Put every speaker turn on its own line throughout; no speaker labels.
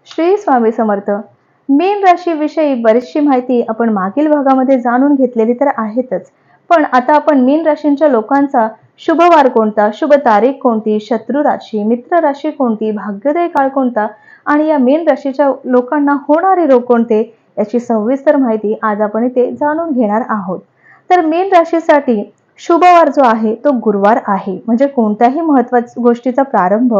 श्री स्वामी समर्थ. मीन राशीविषयी बरीचशी माहिती आपण मागील भागामध्ये जाणून घेतलेली तर आहेतच. पण आता आपण मीन राशींच्या लोकांचा शुभवार कोणता, शुभ तारीख कोणती, शत्रू राशी, मित्र राशी कोणती, भाग्योदय काळ कोणता आणि या मीन राशीच्या लोकांना होणारे रोग कोणते याची सविस्तर माहिती आज आपण इथे जाणून घेणार आहोत. तर मीन राशीसाठी शुभवार जो आहे तो गुरुवार आहे. म्हणजे कोणत्याही महत्त्वाच्या गोष्टीचा प्रारंभ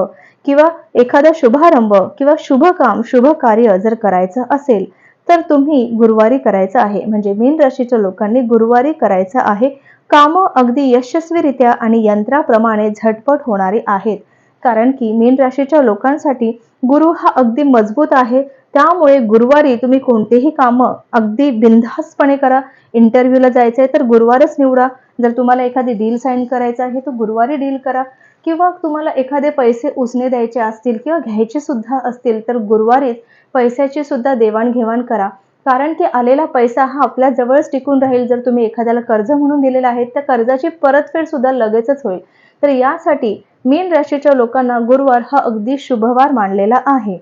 किंवा एखादा शुभारंभ किंवा शुभ काम शुभ कार्य जर करायचं असेल तर तुम्ही गुरुवारी करायचं आहे. म्हणजे मीन राशीच्या लोकांनी गुरुवारी करायचं आहे. कामं अगदी यशस्वीरित्या आणि यंत्राप्रमाणे झटपट होणारी आहेत. कारण की मीन राशीच्या लोकांसाठी गुरु हा अगदी मजबूत आहे. त्यामुळे गुरुवारी तुम्ही कोणतेही कामं अगदी बिनधास्तपणे करा. इंटरव्ह्यूला जायचंय तर गुरुवारच निवडा. जर तुम्हाला एखादी डील साइन करायचं आहे तर गुरुवारी डील करा. किंवा तुम्हाला एखादे पैसे उसने द्यायचे असतील किंवा घ्यायचे सुद्धा असतील तर गुरुवारीच पैशाची सुद्धा देवाणघेवाण करा. कारण की आलेला पैसा हा आपल्या जवळच टिकून राहील. जर तुम्ही एखाद्याला कर्ज म्हणून दिलेला आहे त्या कर्जाची परतफेड सुद्धा लगेचच होईल. तर यासाठी मीन राशीच्या लोकांना गुरुवार हा अगदी शुभवार मानलेला आहे.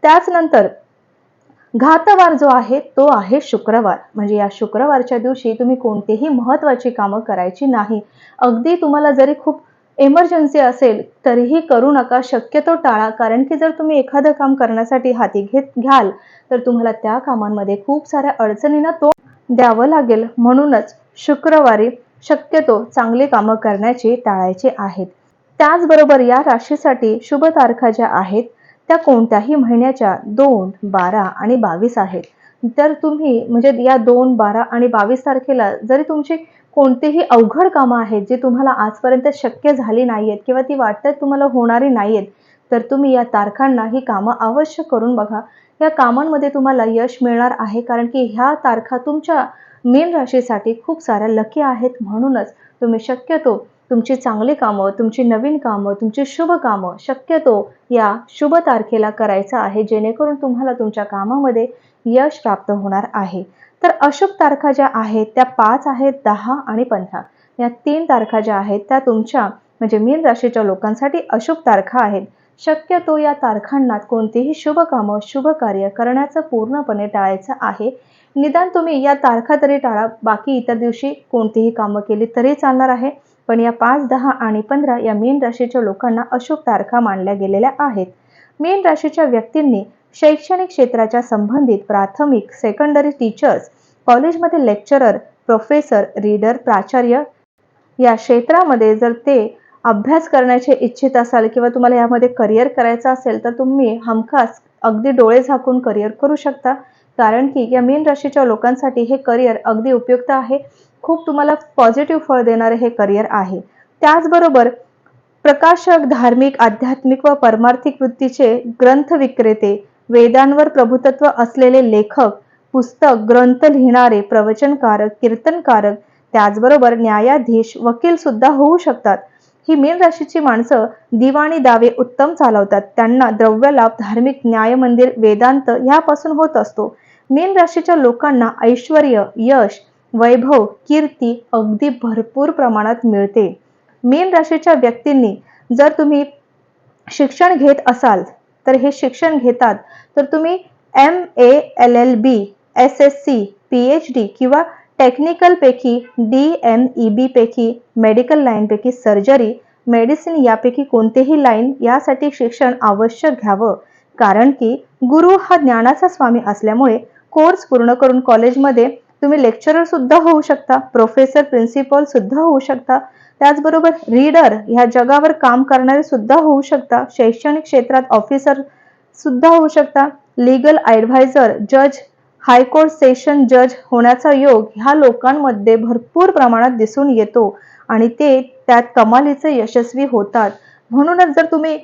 त्याच नंतर घातवार जो आहे तो आहे शुक्रवार. म्हणजे या शुक्रवारच्या दिवशी तुम्ही कोणतीही महत्त्वाची कामं करायची नाही. अगदी तुम्हाला जरी खूप इमर्जन्सी असेल तरीही करू नका, शक्यतो टाळा. कारण की जर तुम्ही एखादं काम करण्यासाठी हाती घ्याल तर तुम्हाला त्या कामांमध्ये खूप साऱ्या अडचणींना तोंड द्यावं लागेल. म्हणूनच शुक्रवारी शक्यतो चांगली कामं करण्याची टाळायची आहेत. त्याचबरोबर या राशीसाठी शुभ तारखा ज्या आहेत त्या कोणत्याही महिन्याच्या 2, 12 आणि 22 आहेत. तर तुम्ही म्हणजे या 2, 12 आणि 22 तारखेला जरी तुमची कोणतीही अवघड कामं आहेत जी तुम्हाला आजपर्यंत शक्य झाली नाहीयेत किंवा ती वाटतात तुम्हाला होणारी नाहीयेत, तर तुम्ही या तारखांना ही कामं अवश्य करून बघा. या कामांमध्ये तुम्हाला यश मिळणार आहे. कारण की ह्या तारखा तुमच्या मीन राशीसाठी खूप साऱ्या लकी आहेत. म्हणूनच तुम्ही शक्यतो तुमची चांगली कामं, तुमची नवीन कामं, तुमची शुभ कामं शक्यतो या शुभ तारखेला करायचं आहे. जेणेकरून तुम्हाला तुमच्या कामामध्ये यश प्राप्त होणार आहे. तर अशुभ तारखा ज्या आहेत त्या 5 आहेत, 10 आणि 15. या 3 तारखा ज्या आहेत त्या तुमच्या म्हणजे मीन राशीच्या लोकांसाठी अशुभ तारखा आहेत. शक्यतो या तारखांना कोणतीही शुभ कामं, शुभ कार्य करण्याचं पूर्णपणे टाळायचं आहे. निदान तुम्ही या तारखा तरी टाळा. बाकी इतर दिवशी कोणतीही कामं केली तरी चालणार आहे. पण या 5, 10 आणि 15 या मीन राशीच्या लोकांना अशुभ तारखा मानल्या गेलेल्या आहेत. मीन राशीच्या व्यक्तींनी शैक्षणिक क्षेत्राच्या संबंधित प्राथमिक, सेकंडरी टीचर्स, कॉलेजमध्ये लेक्चरर, प्रोफेसर, रीडर, प्राचार्य या क्षेत्रामध्ये जर ते अभ्यास करण्याचे इच्छित असाल किंवा तुम्हाला यामध्ये करिअर करायचं असेल तर तुम्ही हमखास अगदी डोळे झाकून करिअर करू शकता. कारण की या मीन राशीच्या लोकांसाठी हे करिअर अगदी उपयुक्त आहे. खूप तुम्हाला पॉझिटिव्ह फळ देणारे हे करिअर आहे. त्याचबरोबर प्रकाशक, धार्मिक, आध्यात्मिक व परमार्थिक वृत्तीचे ग्रंथ विक्रेते, वेदांवर प्रभुत्व असलेले लेखक, पुस्तक, ग्रंथ लिहिणारे, प्रवचनकारक, कीर्तनकारक, त्याचबरोबर न्यायाधीश, वकील सुद्धा होऊ शकतात. ही मीन राशीची माणसं दिवाणी दावे उत्तम चालवतात. त्यांना द्रव्यलाभ, धार्मिक, न्यायमंदिर, वेदांत यापासून होत असतो. मीन राशीच्या लोकांना ऐश्वर्य, यश, वैभव, कीर्ती अगदी भरपूर प्रमाणात मिळते. मीन राशीच्या व्यक्तींनी जर तुम्ही शिक्षण घेत असाल तर हे शिक्षण घेतात तर तुम्ही MA, LLB, SSC, PhD किंवा टेक्निकल पैकी DMEB पैकी, मेडिकल लाईन पैकी सर्जरी, मेडिसिन यापैकी कोणतेही लाईन यासाठी शिक्षण आवश्यक घ्यावं. कारण की गुरु हा ज्ञानाचा स्वामी असल्यामुळे कोर्स पूर्ण करून कॉलेजमध्ये तुम्ही लेक्चरर सुद्धा होऊ शकता, प्रोफेसर, प्रिन्सिपल सुद्धा होऊ शकता. त्याचबरोबर रीडर ह्या जगावर काम करणारे सुद्धा होऊ शकता. शैक्षणिक क्षेत्रात ऑफिसर सुद्धा होऊ शकता. लीगल ॲडव्हायझर, जज, हायकोर्ट सेशन जज होण्याचा योग ह्या लोकांमध्ये भरपूर प्रमाणात दिसून येतो आणि ते त्यात कमालीचे यशस्वी होतात. म्हणूनच जर तुम्ही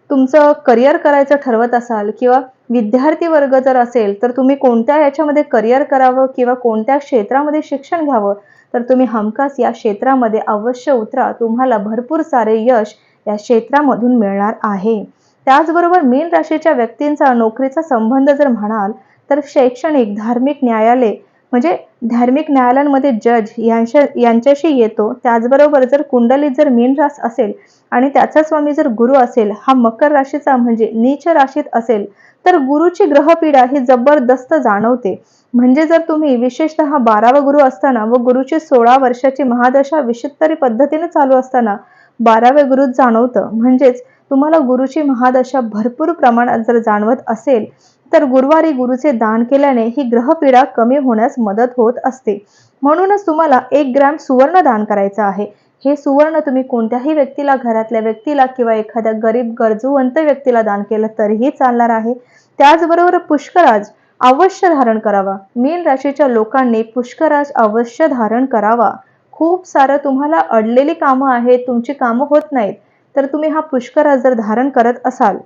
तुमचं करिअर करायचं ठरवत असाल किंवा विद्यार्थी वर्ग जर असेल तर तुम्ही कोणत्या याच्यामध्ये करिअर करावं किंवा कोणत्या क्षेत्रामध्ये शिक्षण घ्यावं तर तुम्ही हमखास या क्षेत्रामध्ये अवश्य उतरा. तुम्हाला भरपूर सारे यश या क्षेत्रामधून मिळणार आहे. त्याचबरोबर मीन राशीच्या व्यक्तींचा नोकरीचा संबंध जर म्हणाल तर शैक्षणिक, धार्मिक, न्यायालय, म्हणजे धार्मिक न्यायालयांमध्ये जज यांच्याशी येतो. त्याचबरोबर जर कुंडलीत जर मीन रास असेल आणि त्याचा स्वामी जर गुरु असेल, हा मकर राशीचा म्हणजे नीच राशीत असेल, तर गुरुची ग्रहपीडा ही जबरदस्त जाणवते. म्हणजे जर तुम्ही विशेषतः 12वा गुरु असताना व गुरुची 16 वर्षाची महादशा विचित्र पद्धतीने चालू असताना 12व्या गुरुत जाणवतं. म्हणजेच तुम्हाला गुरुची महादशा भरपूर प्रमाणात जर जाणवत असेल, तर गुरुवारी गुरुचे दान केल्याने ही ग्रहपीडा कमी होण्यास मदत होत असते. म्हणूनच तुम्हाला 1 ग्रॅम सुवर्ण दान करायचं आहे. हे सुवर्ण तुम्ही कोणत्याही व्यक्तीला, घरातल्या व्यक्तीला किंवा एखाद्या गरीब गरजूवंत व्यक्तीला दान केलं तरीही चालणार आहे. त्याचबरोबर पुष्कराज अवश्य धारण करावा. मीन राशीच्या लोकांनी पुष्कराज अवश्य धारण करावा. खूप सारं तुम्हाला अडलेली कामं आहेत, तुमची कामं होत नाहीत, तर तुम्ही हा पुष्कराज जर धारण करत असाल,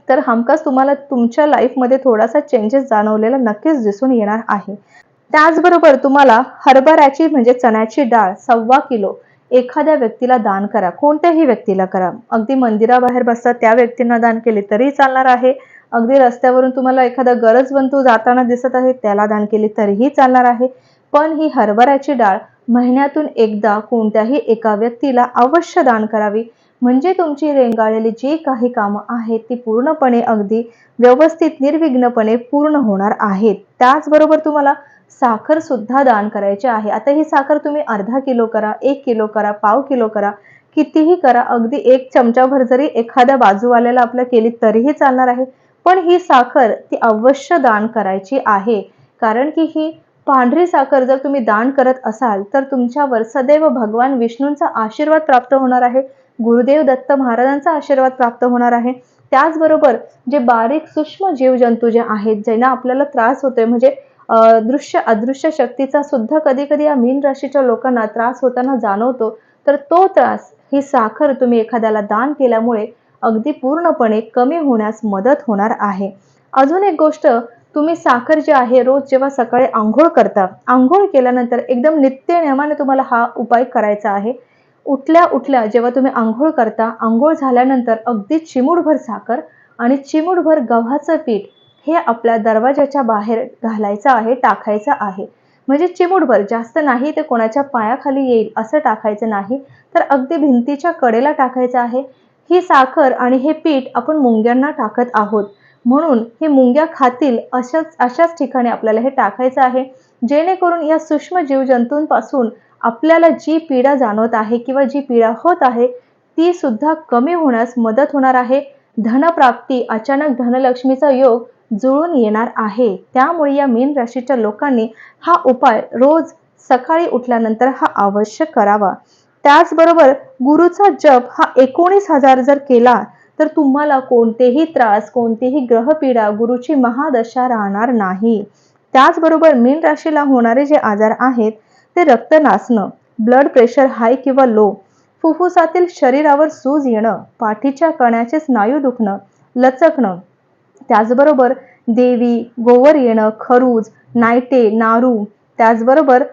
तर हमखास तुम्हाला तुमच्या लाईफमध्ये थोडासा चेंजेस जाणवलेला नक्कीच दिसून येणार आहे. त्याचबरोबर तुम्हाला हरभऱ्याची म्हणजे चण्याची डाळ 1.25 किलो एखाद्या व्यक्तीला दान करा. कोणत्याही व्यक्तीला करा. अगदी मंदिराबाहेर बसतात त्या व्यक्तींना दान केले तरी चालणार आहे. अगदी रस्त्यावरून तुम्हाला एखादा गरजवंत जाताना दिसत आहे त्याला दान केले तरीही चालणार आहे. पण ही हरभऱ्याची डाळ महिन्यातून एकदा कोणत्याही एका व्यक्तीला अवश्य दान करावी. म्हणजे तुमची रेंगाळलेली जी काही कामं आहेत ती पूर्णपणे अगदी व्यवस्थित निर्विघ्नपणे पूर्ण होणार आहेत. त्याचबरोबर तुम्हाला साखर सुद्धा दान करायची आहे. आता ही साखर तुम्ही अर्धा किलो करा, 1 किलो करा, पाव किलो करा, कितीही करा. अगदी 1 चमचाभर जरी एखाद्या बाजूवाल्याला आपल्या केली तरीही चालणार आहे. पण ही साखर ती अवश्य दान करायची आहे. कारण की ही पांढरी साखर जर तुम्ही दान करत असाल, तर तुमच्यावर सदैव भगवान विष्णूंचा आशीर्वाद प्राप्त होणार आहे. गुरुदेव दत्त महाराजांचा आशीर्वाद प्राप्त होणार आहे. त्याचबरोबर जे बारीक सूक्ष्म जीवजंतू जे आहेत, ज्यांना आपल्याला त्रास होतोय म्हणजे दृश्य अदृश्य शक्तीचा सुद्धा कधी-कधी या मीन राशीच्या लोकांना त्रास होताना जाणवतो. तर तो त्रास ही साखर तुम्ही एखाद्याला दान केल्यामुळे अगदी पूर्णपणे कमी होण्यास मदत होणार आहे. अजून एक गोष्ट, तुम्ही साखर जी आहे रोज जेव्हा सकाळी अंघोळ करता, अंघोळ केल्यानंतर एकदम नित्यनेमाने तुम्हाला हा उपाय करायचा आहे. उठल्या-उठल्या जेव्हा तुम्ही अंघोळ करता, अंघोळ झाल्यानंतर अगदी चिमूटभर साखर आणि चिमूटभर गव्हाचं पीठ हे आपल्या दरवाजाच्या बाहेर घालायचं आहे, टाकायचं आहे. म्हणजे चिमूटभर, जास्त नाही, ते कोणाच्या पायाखाली येईल असं टाकायचं नाही, तर अगदी भिंतीच्या कडेला टाकायचं आहे. ही साखर आणि हे पीठ आपण मुंग्यांना टाकत आहोत. म्हणून हे मुंग्या खातील अशाच ठिकाणी आपल्याला हे टाकायचं आहे. जेणेकरून या सूक्ष्म जीवजंतूंपासून आपल्याला जी पीडा जाणवत आहे किंवा जी पीडा होत आहे, ती सुद्धा कमी होण्यास मदत होणार आहे. धनप्राप्ती, अचानक धनलक्ष्मीचा योग जुळून येणार आहे. त्यामुळे या मीन राशीच्या लोकांनी हा उपाय रोज सकाळी उठल्यानंतर हा अवश्य करावा. त्याचबरोबर गुरुचा जप हा 19,000 जर केला, तर तुम्हाला कोणतेही त्रास, कोणतीही ग्रहपीडा, गुरुची महादशा राहणार नाही. त्याचबरोबर मीन राशीला होणारे जे आजार आहेत, ते रक्त नासणं, ब्लड प्रेशर हाय किंवा लो, फुफ्फुसातील शरीरावर सूज येणं, पाठीच्या कण्याचे स्नायू दुखणं, लचकणं, त्याचबरोबर देवी, गोवर येणं, खरूज, नायटे, नारू, त्याचबरोबर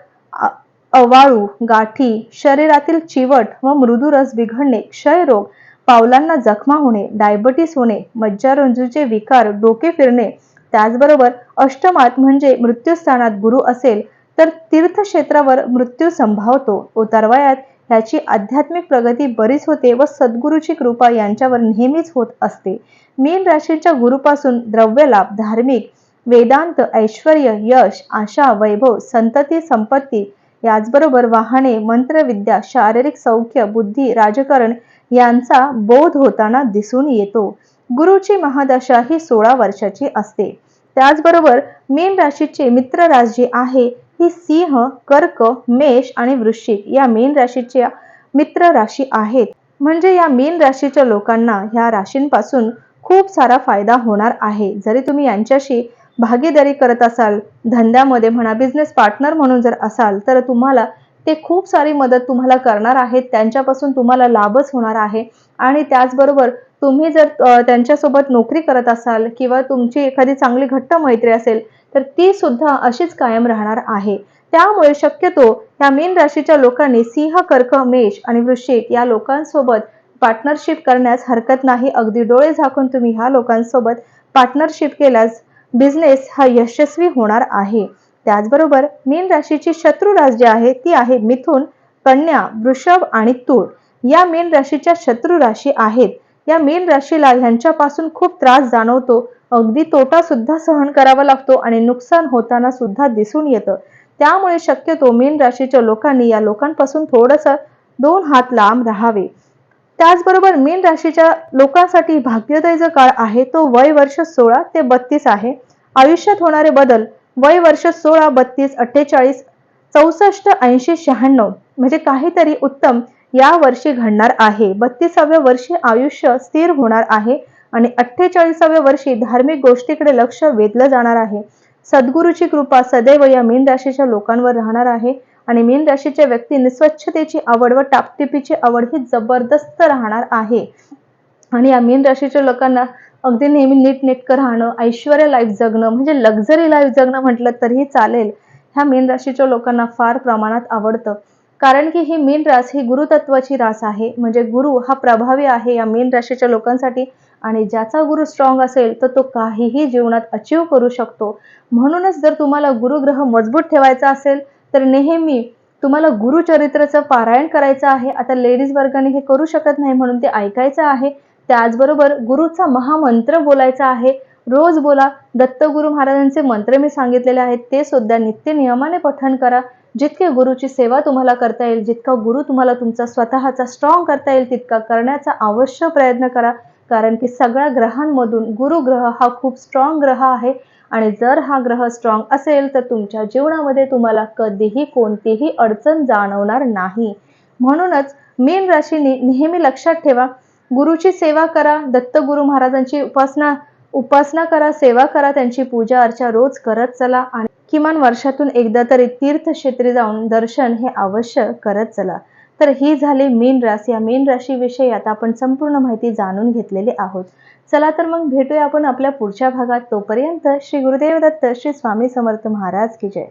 अवाळू, गाठी, शरीरातील चिवट व मृदुरस बिघडणे, क्षयरोग, पावलांना जखमा होणे, डायबिटीस होणे, मज्जारंजूचे विकार, डोके फिरणे, त्याचबरोबर अष्टमात म्हणजे मृत्यूस्थानात गुरु असेल तर तीर्थक्षेत्रावर मृत्यू संभावतो. उतारवयात ह्याची आध्यात्मिक प्रगती बरीच होते व सद्गुरूची कृपा यांच्यावर नेहमीच होत असते. मीन राशीच्या गुरुपासून द्रव्यलाभ, धार्मिक, वेदांत, ऐश्वर्य, यश, आशा, वैभव, संतती, संपत्ती, याचबरोबर वाहने, मंत्रविद्या, शारीरिक सौख्य, बुद्धी, राजकारण यांचा बोध होताना दिसून येतो. गुरुची महादशा ही 16 वर्षाची असते. त्याचबरोबर मीन राशीचे मित्र राशी आहे ही सिंह, कर्क, मेष आणि वृश्चिक या मीन राशीच्या मित्र राशी आहेत. म्हणजे या मीन राशीच्या लोकांना ह्या राशींपासून खूप सारा फायदा होणार आहे. जरी तुम्ही यांच्याशी भागीदारी करत असाल, धंद्यामध्ये म्हणा, बिझनेस पार्टनर म्हणून जर असाल, तर तुम्हाला ते खूप सारी मदत तुम्हाला करणार आहेत. त्यांच्यापासून तुम्हाला लाभच होणार आहे. आणि त्याचबरोबर तुम्ही जर त्यांच्यासोबत नोकरी करत असाल किंवा तुमची एखादी चांगली घट्ट मैत्री असेल, तर ती सुद्धा अशीच कायम राहणार आहे. त्यामुळे शक्यतो या मीन राशीच्या लोकांनी सिंह, कर्क, मेष आणि वृश्चिक या लोकांसोबत पार्टनरशिप करण्यास हरकत नाही. अगदी डोळे झाकून तुम्ही ह्या लोकांसोबत पार्टनरशिप केल्यास बिझनेस हा यशस्वी होणार आहे. त्याचबरोबर मीन राशीची शत्रू राशी आहे ती आहे मिथुन, कन्या, वृषभ आणि तूळ. या मीन राशीच्या शत्रू राशी आहेत. या मीन राशीला ह्यांच्यापासून खूप त्रास जाणवतो, अगदी तोटा सुद्धा सहन करावा लागतो आणि नुकसान होताना सुद्धा दिसून येतं. त्यामुळे शक्यतो मीन राशीच्या लोकांनी या लोकांपासून थोडंसं 2 हात लांब राहावे. त्याचबरोबर मीन राशीच्या लोकांसाठी भाग्योदयचा काळ आहे तो वय वर्ष 16 ते 32 आहे. आयुष्यात होणारे बदल वय वर्ष 16, 32, 48, 64, 80, 96 म्हणजे काहीतरी उत्तम या वर्षी घडणार आहे. 32व्या वर्षी आयुष्य स्थिर होणार आहे आणि 48व्या वर्षी धार्मिक गोष्टीकडे लक्ष वेधलं जाणार आहे. सद्गुरूची कृपा सदैव या मीन राशीच्या लोकांवर राहणार आहे आणि मीन राशीच्या व्यक्तींनी स्वच्छतेची आवड व टापटिपीची आवड ही जबरदस्त राहणार आहे. आणि या मीन राशीच्या लोकांना अगदी नेहमी नीटनेटकं राहणं, ऐश्वर्य लाईफ जगणं म्हणजे लक्झरी लाईफ जगणं म्हटलं तरीही चालेल. ह्या मीन राशीच्या लोकांना फार प्रमाणात आवडतं. कारण की ही मीन रास ही गुरुतत्वाची रास आहे. म्हणजे गुरु हा प्रभावी आहे या मीन राशीच्या लोकांसाठी आणि ज्याचा गुरु स्ट्रॉंग असेल तर तो काहीही जीवनात अचीव करू शकतो. म्हणूनच जर तुम्हाला गुरुग्रह मजबूत ठेवायचा असेल तर नेहमी तुम्हाला गुरुचरित्राचं पारायण करायचं आहे. आता लेडीज वर्गाने हे करू शकत नाही म्हणून ते ऐकायचं आहे. त्याचबरोबर गुरुचा महामंत्र बोलायचा आहे. रोज बोला. दत्तगुरु महाराजांचे मंत्र मी सांगितलेले आहेत ते सुद्धा नित्य नियमाने पठण करा. जितके गुरुची सेवा तुम्हाला करता येईल, जितका गुरु तुम्हाला तुमचा स्वतःचा स्ट्रॉंग करता येईल तितका करण्याचा अवश्य प्रयत्न करा. कारण की सगळ्या ग्रहांमधून गुरुग्रह हा खूप स्ट्रॉंग ग्रह आहे आणि जर हा ग्रह स्ट्रॉंग असेल तर तुमच्या जीवनामध्ये तुम्हाला कधीही कोणतीही अडचण जाणवणार नाही. म्हणूनच मीन राशीने नेहमी लक्षात ठेवा, गुरुची सेवा करा, दत्तगुरु महाराजांची उपासना करा, सेवा करा, त्यांची पूजा अर्चा रोज करत चला आणि किमान वर्षातून एकदा तरी तीर्थक्षेत्री जाऊन दर्शन हे अवश्य करत चला. तर ही झाली मीन राशी. या मीन राशीविषयी आता आपण संपूर्ण माहिती जाणून घेतलेली आहोत. चला तर मग भेटूया आपण आपल्या पुढच्या भागात. तोपर्यंत श्री गुरुदेव दत्त, श्री स्वामी समर्थ महाराज की जय.